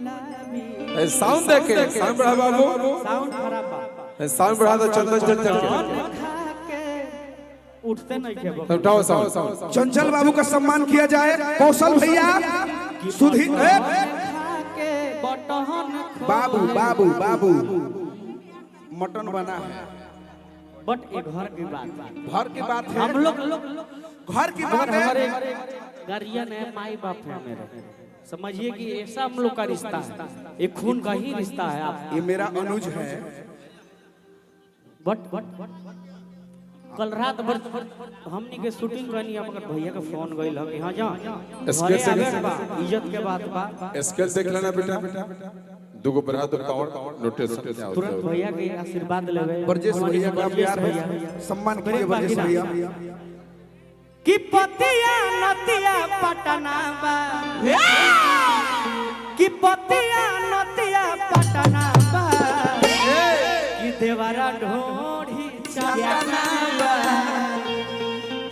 गुलाबी साउंड देखे साउंड बढ़ा बाबू साउंड खराब बा साउंड बढ़ा दो चल चल चल के उठते नहीं के उठाओ साउंड चंचल बाबू का सम्मान किया जाए कौशल भैया सुधीर बाबू बाबू बाबू मटन बना है बट ये घर की बात है हम लोग घर की बात है हमारे गार्जियन है माई बाप है मेरे समझिए कि ऐसा हम लोग का रिश्ता है एक खून का ही रिश्ता है आप ये मेरा अनुज है बट कल रात भर हमनी के शूटिंग करनी है मगर भैया का फोन गइल है हां जा इज्जत के बात बा स्केल देख लेना बेटा दुगो बढ़ा दो पावर नोटेशन क्या होता है तुरंत भैया के आशीर्वाद लेवे ब्रजेश भैया का प्यार है सम्मान कीजिए ब्रजेश भैया कि पतिया नतिया पटना बा कि पतिया नतिया पटना बा कि देवरा ढोढ़ी चाटना बा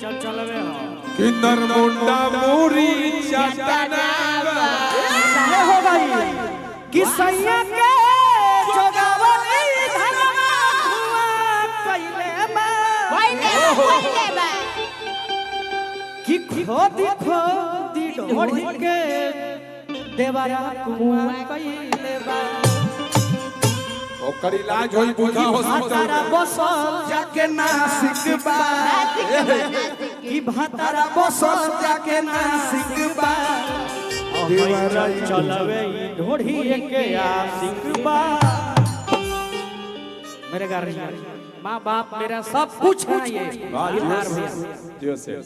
चल चलवे हो कि नरमुंडा मोरी चाटना बा चाहे हो गई कि सैया के जोगावली धनमा हुआ कइले बा कि खोदी ढोढ़ी के देवरा कुआ कइले बा ओकर इलाज होई बुझा हॉस्पिटल बसल जाके नासिक बा कि भातारा बसल जाके नासिक बा देवरा चलवे ढोढ़ी के आशिक बा मेरे गार्जियन माँ बाप मेरा सब कुछ है ये जियो से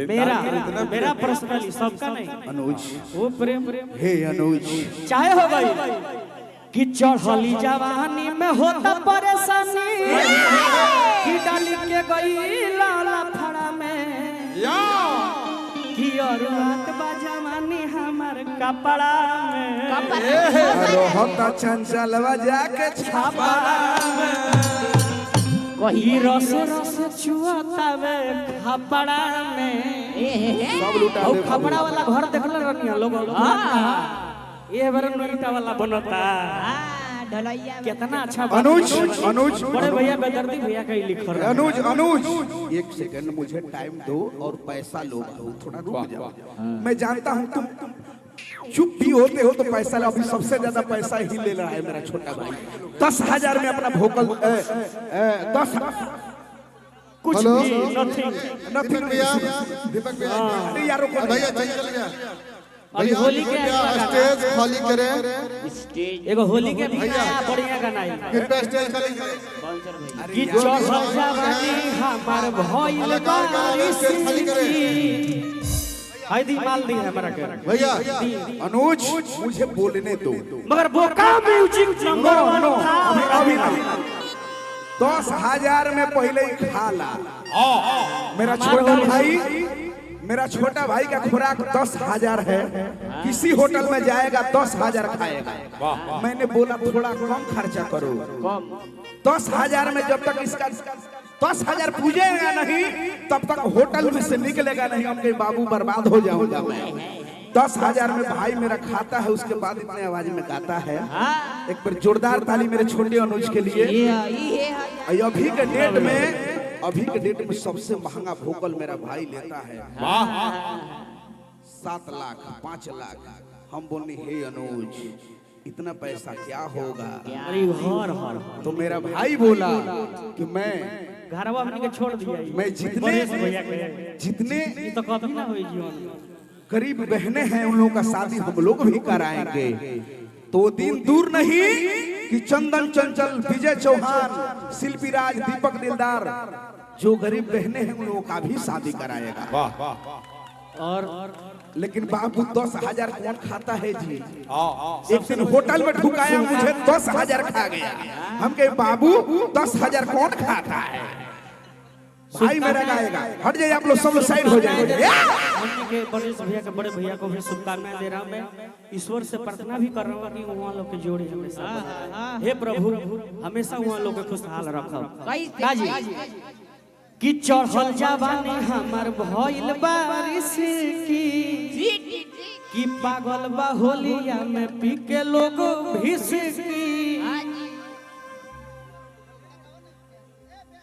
मेरा पर्सनली सबका नहीं अनुज वो प्रेम हे अनुज चाहे हो गई कि चढ़ली जवानी में होता परेशानी कि डाली के गई लाला फड़ा में कि और रात बजवानी हमार कपड़ा में रोहता चंचलवा जाके छापड़ा में कहीं रस रस चुआतावे खपड़ा में सब लुटा दे खपड़ा वाला घर देखल रहनी लोग ये बार नोईटा वाला बनता ढलैया कितना अच्छा अनुज अनुज बड़े भैया बेदर्दी भैया का ही लिख रहा अनुज अनुज एक सेकंड मुझे टाइम दो और पैसा लो थोड़ा रुक जाओ मैं जानता हूँ तुम चुप भी होते हो तो पैसा लो अभी सबसे ज्यादा पैसा ही ले रहा है मेरा छोटा भाई 10,000 में अपना भोकल 10 कुछ भी नथिंग दीपक भैया यारों को भैया चल गया अभी होली के स्टेज खाली करें एगो होली के भी बढ़िया गाना है कृपया स्टेज खाली करें कि चढ़ल जवानी हमार भइल बारिश खाली करें हाय दी माल दी है हमरा के भैया अनुज मुझे बोलने दो मगर बोका म्यूजिक नंबर 1 था अभी नहीं 10,000 में पहले ही खा ला मेरा छोटा भाई का खुराक 10,000 है किसी होटल में जाएगा 10,000 खाएगा मैंने बोला थोड़ा कम खर्चा करो 10,000 में जब तक इसका 10,000 पूजेगा नहीं तब तक होटल में से निकलेगा नहीं आपके बाबू बर्बाद हो जाऊंगा मैं 10,000 में भाई मेरा खाता है उसके बाद इतने आवाज में गाता है एक बार जोरदार ताली मेरे छोटे अनुज के लिए अभी के डेट में सबसे महंगा भोकल मेरा भाई लेता है 7 लाख 5 लाख हम बोलने हे अनुज इतना पैसा क्या होगा अरे हर तो मेरा भाई बोला कि मैं घरवा में के छोड़ दिया मैं जितने तो कभी ना होई जीवन गरीब बहने हैं उन लोगों का शादी हम लोग भी कराएंगे तो दिन दूर नहीं कि चंदन चंचल विजय चौहान शिल्पी राज दीपक दिलदार जो गरीब बहने हैं उन लोगों का भी शादी कराएगा और लेकिन बाबू 10,000 कौन खाता है जी एक दिन होटल में ठुकाया मुझे 10,000 खा गया हम कहे बाबू 10,000 कौन खाता है भाई मेरा गाएगा हट जाइए आप लोग सब लोग साइड हो जाएंगे के बड़े भैया को भी शुभकामनाएं दे रहा हूं मैं ईश्वर से प्रार्थना भी कर रहा हूं कि वहां लोग के जोड़ी हमेशा हे प्रभु हमेशा वहां लोग के खुशहाल रखो काजी कि चढ़ल जवानी हमार भइल बारिश की कि पागल बा होलिया में पी के लोग भिसकी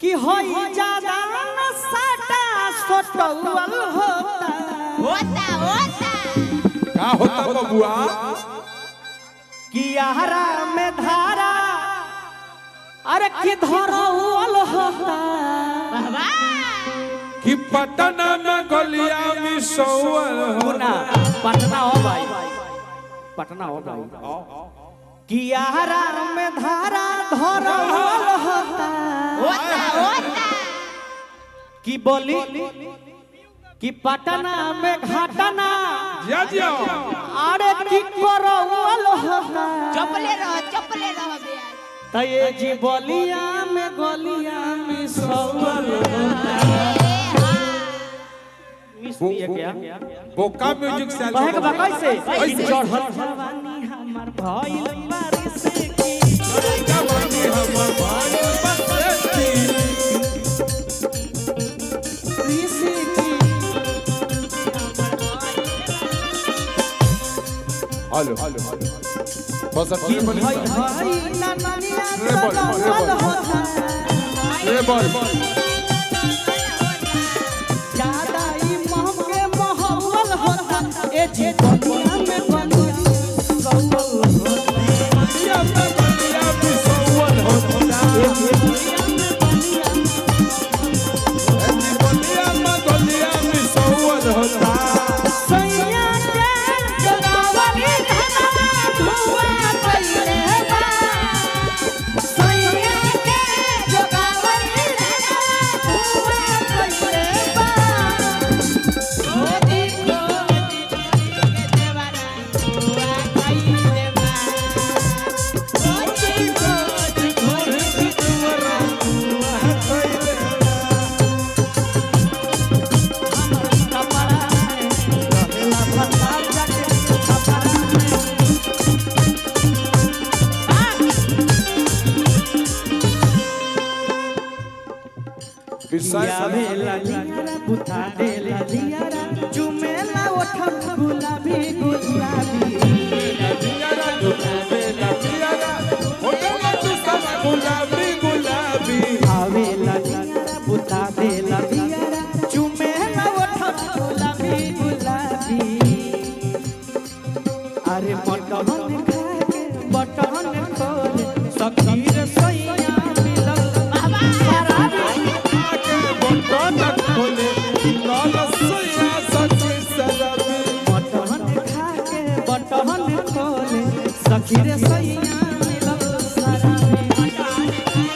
कि होई ज्यादा नशाटा सोटौल होता का होता बबुआ कि आहारा में धारा अरे कि धरौल होता कि पटना में गलिया में सौल ना पटना हो भाई पटना हो भाई कि आहारा में धारा धरौल होता कि बोली कि पटना में घाटना जिया जिया अरे कि करौल होता चपले रहो त ये जी बोलिया में सौल होता मिस दिया क्या बोका म्यूजिक से कहे के बा कैसे कैसे? चढ़ल जवानी हमर भइल बारिश की जवानी हमर भाई बसती ऋषि की हेलो बस अब कि ये बोली भइल ना ननिया रे बोल, रे बोल। होता रे बोल ज्यादा ई मोह के मोहब्बत होता ए जे दुनिया में बनी सौल होता गलिया में सौल होता ए जे दुनिया में गलिया में सौल होता सैया के जगावनी धनवा धुआं कइले बा सैया के जगावनी धनवा धुआं कइले बा मोदी को देवाना हुआ कइले बा मोदी को घर की दुआरा हुआ कइले कपड़ा रहेला फसार जाके कपड़ा विषय बुता देला लियारा चुमेला ओठम गुलाबी गुलाबी गुलाबी आवेला लियारा बुता देला लियारा चुमेला ओठम गुलाबी गुलाबी अरे बटन खाके बटन खोले सखीर सैया मिलल शराबी बटन खाके बटन खोले सखीर सैया मिलल शराबी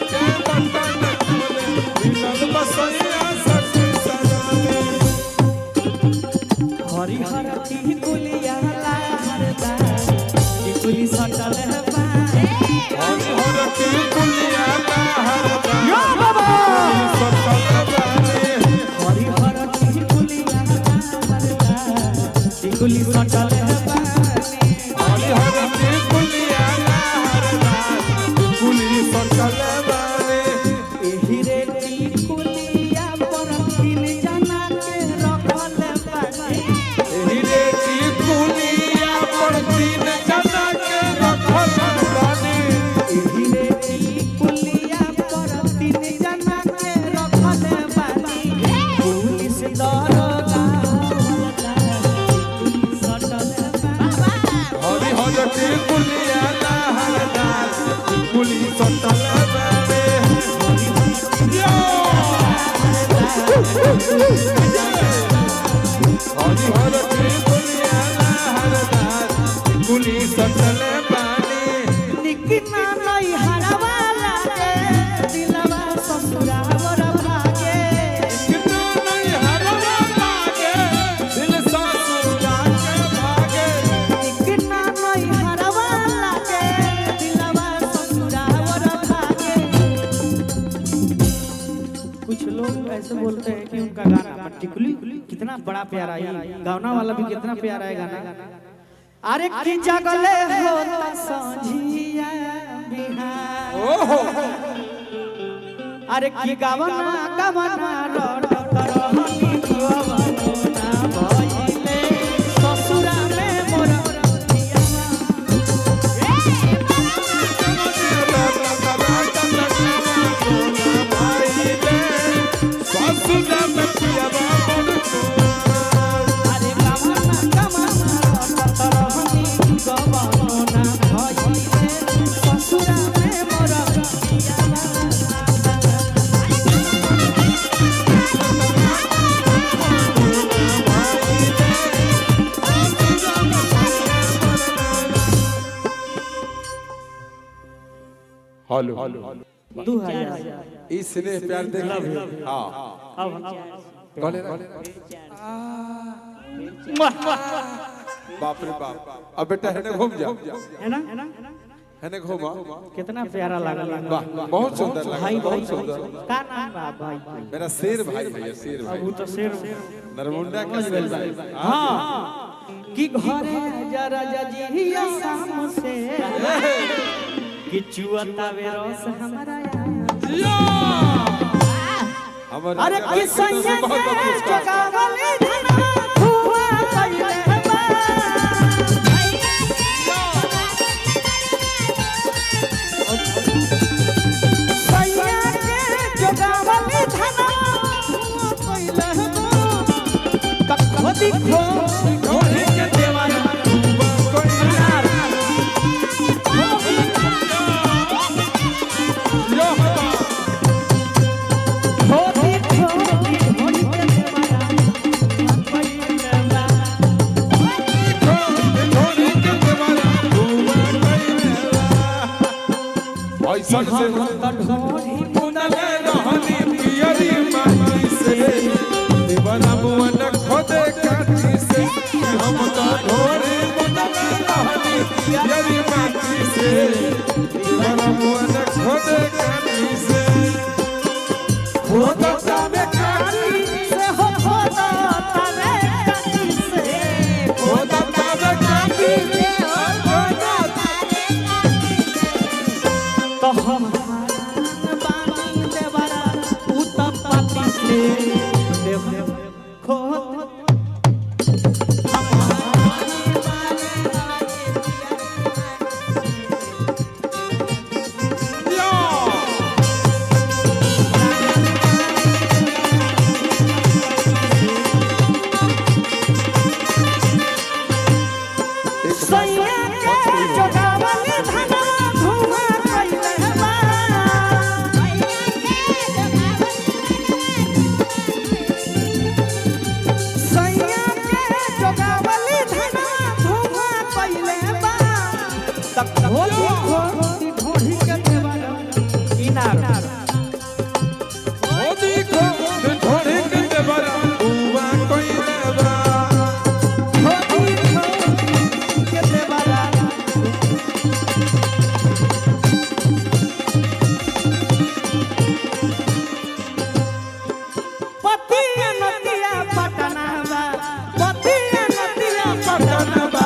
हरिहर टिकुलिया हरदा टिकुली सटल है बा यो बाबा हरिहर टिकुलिया हरदा टिकुली सटल है बा एही रे टिकुलिया पर तीन जना के रखल बानी एही रे टिकुलिया पर तीन जना के रखल बानी पुलिस दरोगा वाला टिकुली सटल बा निकना नहीं हरवाला रे दिलवा ससुरावर भागे निकना नहीं हरवाला रे दिलवा ससुरावर भागे कुछ लोग ऐसे बोलते हैं कि उनका गाना पर्टिकुलरली कितना बड़ा प्यारा है गाना वाला भी कितना प्यारा है गाना अरे की जगले होता संझिया बिहार अरे की गावना गावना रोट करहनी गवना भइले ससुरा में हेलो 2000 इस स्नेह प्यार देख हां अब गले बाप रे बाप अब बेटा है ना घूम जा है ना है ना घूमा कितना प्यारा लगल वाह बहुत सुंदर लगा भाई बहुत सुंदर का नाम बा भाई मेरा शेर भाई है शेर भाई वो तो शेर नरमुंडा का शेर भाई हां कि घरे जरा जजिया शाम से कि चुअता वे रस हमारा हमारे अरे किसैया के जगावले धना हुआ कइले बा सैया के जगावले धना हुआ कइले बा कखो दिखो ढोली के देवाना ऐसा से ढोली मुंदले रहनी पियरी माटी से देवरा मुन खोदे काटी से हम तो ढोली मुंदले रहनी पियरी माटी से देवरा मुन खोदे काटी से खोदा तबे काटी से हो खोदा तबे काटी से खोदा तबे काटी से खोदा तो हम बानी देवरा उतपति से देव खोद सैया के जोगावले धना धुआ कइले बा सैया के जोगावले धना धुआ कइले बा तब ढोली खोदी ढोली के देवाना इनार खोदी खोद ढोली के देवरा हुआ कइले बा खोदी खोदी के देवाना पतिया नदिया पटना बा पतिया नदिया पटना बा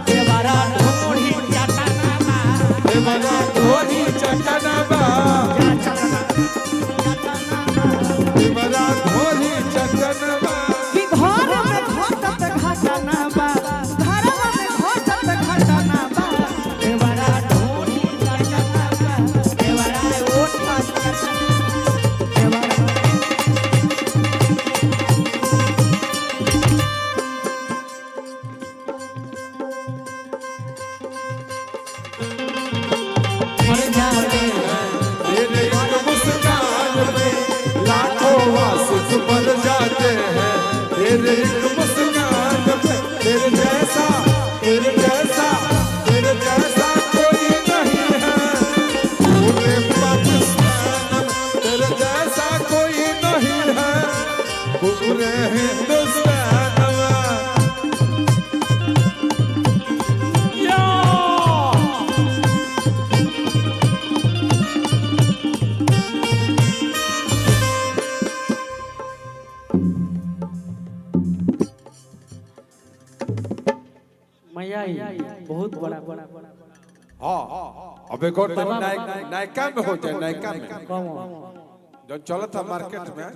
देवरा ढोली चटना बा देवरा ढोली चटना बा देवरा ढोली चटना बा कि घर में घटत घटना बा घर में घटत घटना बा देवरा ढोली चटना बा देवरा ओठ चटना देवरा मर जाते हैं तेरे एक मुस्कान पे लाखों आशिक बन जाते हैं तेरे एक मुस्कान पे तेरे जैसा कोई नहीं है पूरे पाकिस्तान में तेरे जैसा कोई नहीं है पूरे हिंदुस्तान में या मैया बहुत बड़ा हाँ अब एक और टाइम नायका में हो जाए नायका में कौन जो चला था मार्केट में